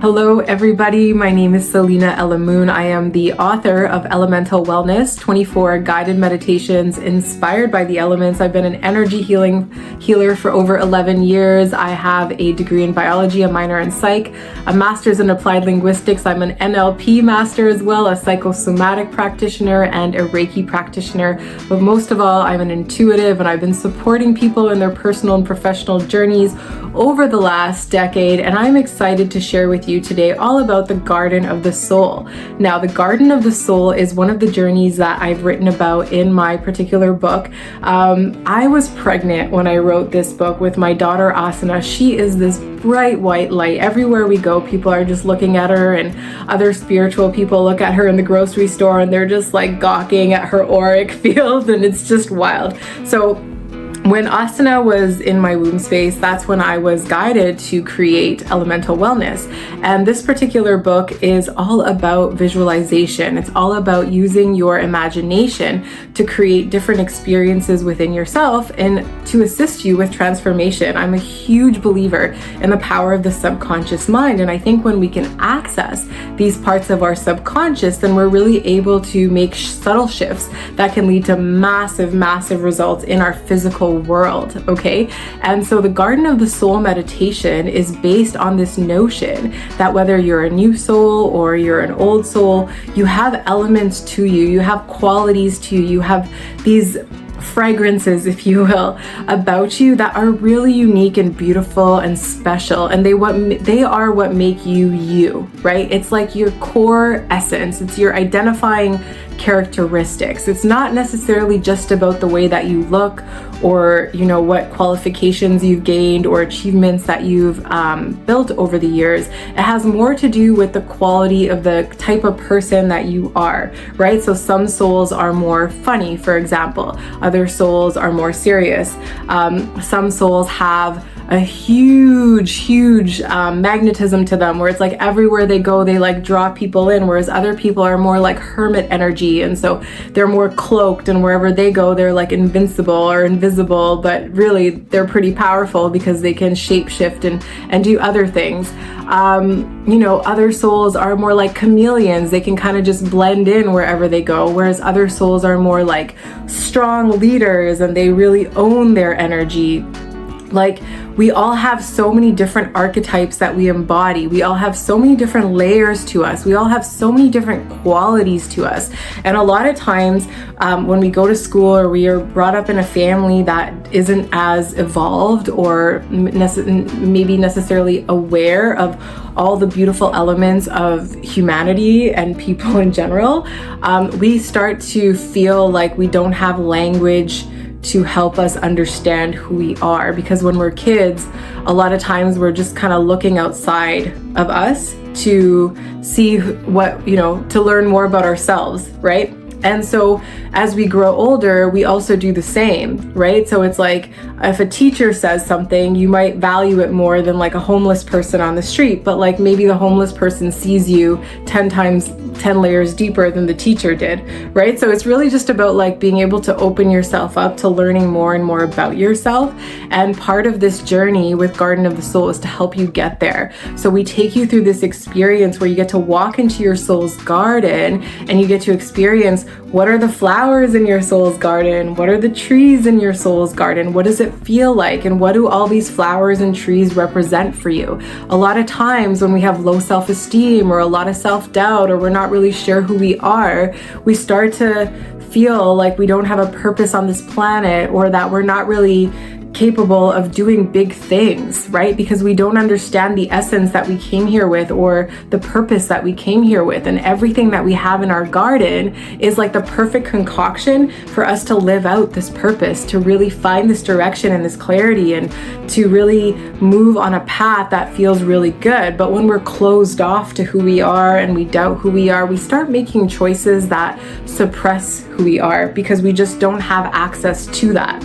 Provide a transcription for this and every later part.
Hello everybody, my name is Selena Ella Moon. I am the author of Elemental Wellness, 24 guided meditations inspired by the elements. I've been an energy healer for over 11 years. I have a degree in biology, a minor in psych, a master's in applied linguistics. I'm an NLP master as well, a psychosomatic practitioner and a Reiki practitioner. But most of all, I'm an intuitive, and I've been supporting people in their personal and professional journeys over the last decade, and I'm excited to share with you today all about the Garden of the Soul. Now, the Garden of the Soul is one of the journeys that I've written about in my particular book. I was pregnant when I wrote this book with my daughter Asana. She is this bright white light. Everywhere we go, people are just looking at her, and other spiritual people look at her in the grocery store and they're just like gawking at her auric field, and it's just wild. So when Asana was in my womb space, that's when I was guided to create Elemental Wellness. And this particular book is all about visualization. It's all about using your imagination to create different experiences within yourself and to assist you with transformation. I'm a huge believer in the power of the subconscious mind. And I think when we can access these parts of our subconscious, then we're really able to make subtle shifts that can lead to massive, massive results in our physical world, okay? And so the Garden of the Soul meditation is based on this notion that whether you're a new soul or you're an old soul, you have elements to you, you have qualities to you, you have these fragrances, if you will, about you that are really unique and beautiful and special, and they are what make you you, right? It's like your core essence. It's your identifying characteristics. It's not necessarily just about the way that you look or what qualifications you've gained or achievements that you've built over the years. It has more to do with the quality of the type of person that you are, right? So some souls are more funny, for example. Other souls are more serious. Some souls have a huge magnetism to them, where it's like everywhere they go, they like draw people in, whereas other people are more like hermit energy, and so they're more cloaked, and wherever they go, they're like invincible or invisible, but really they're pretty powerful because they can shapeshift and do other things. Other souls are more like chameleons. They can kind of just blend in wherever they go, whereas other souls are more like strong leaders and they really own their energy. Like, we all have so many different archetypes that we embody. We all have so many different layers to us. We all have so many different qualities to us. And a lot of times when we go to school or we are brought up in a family that isn't as evolved or maybe necessarily aware of all the beautiful elements of humanity and people in general, we start to feel like we don't have language to help us understand who we are, because when we're kids, a lot of times we're just kind of looking outside of us to see what, to learn more about ourselves, right? And so as we grow older, we also do the same, right? So it's like if a teacher says something, you might value it more than like a homeless person on the street, but like maybe the homeless person sees you 10 layers deeper than the teacher did, right? So it's really just about like being able to open yourself up to learning more and more about yourself. And part of this journey with Garden of the Soul is to help you get there. So we take you through this experience where you get to walk into your soul's garden and you get to experience what are the flowers in your soul's garden? What are the trees in your soul's garden? What does it feel like? And what do all these flowers and trees represent for you? A lot of times when we have low self-esteem or a lot of self-doubt, or we're not really sure who we are, we start to feel like we don't have a purpose on this planet, or that we're not really capable of doing big things, right? Because we don't understand the essence that we came here with, or the purpose that we came here with. And everything that we have in our garden is like the perfect concoction for us to live out this purpose, to really find this direction and this clarity, and to really move on a path that feels really good. But when we're closed off to who we are and we doubt who we are, we start making choices that suppress who we are because we just don't have access to that.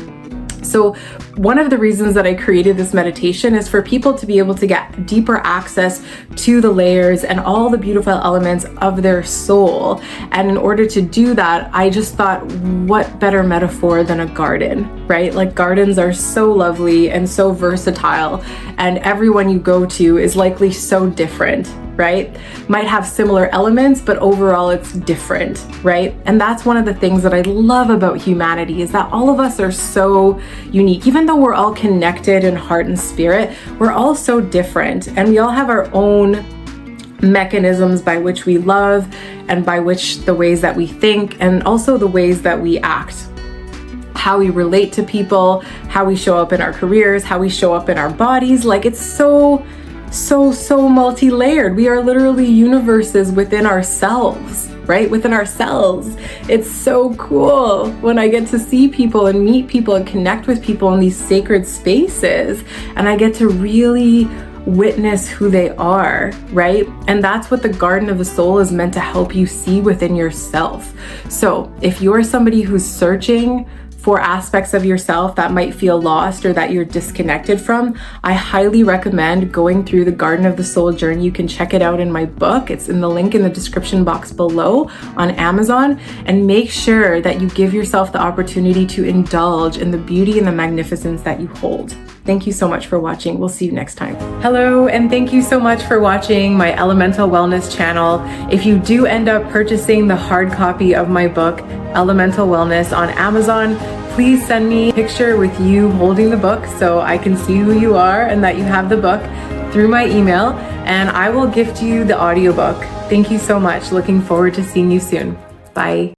So one of the reasons that I created this meditation is for people to be able to get deeper access to the layers and all the beautiful elements of their soul. And in order to do that, I just thought, what better metaphor than a garden, right? Like gardens are so lovely and so versatile, and everyone you go to is likely so different, right? Might have similar elements, but overall it's different, right? And that's one of the things that I love about humanity, is that all of us are so unique. Even though we're all connected in heart and spirit, we're all so different, and we all have our own mechanisms by which we love, and by which the ways that we think, and also the ways that we act, how we relate to people, how we show up in our careers, how we show up in our bodies. Like, it's so multi-layered. We are literally universes within ourselves, right? Within ourselves. It's so cool when I get to see people and meet people and connect with people in these sacred spaces, and I get to really witness who they are, right? And that's what the Garden of the Soul is meant to help you see within yourself. So if you're somebody who's searching for aspects of yourself that might feel lost or that you're disconnected from, I highly recommend going through the Garden of the Soul journey. You can check it out in my book. It's in the link in the description box below on Amazon. And make sure that you give yourself the opportunity to indulge in the beauty and the magnificence that you hold. Thank you so much for watching. We'll see you next time. Hello, and thank you so much for watching my Elemental Wellness channel. If you do end up purchasing the hard copy of my book, Elemental Wellness, on Amazon, please send me a picture with you holding the book so I can see who you are and that you have the book through my email, and I will gift you the audiobook. Thank you so much. Looking forward to seeing you soon. Bye.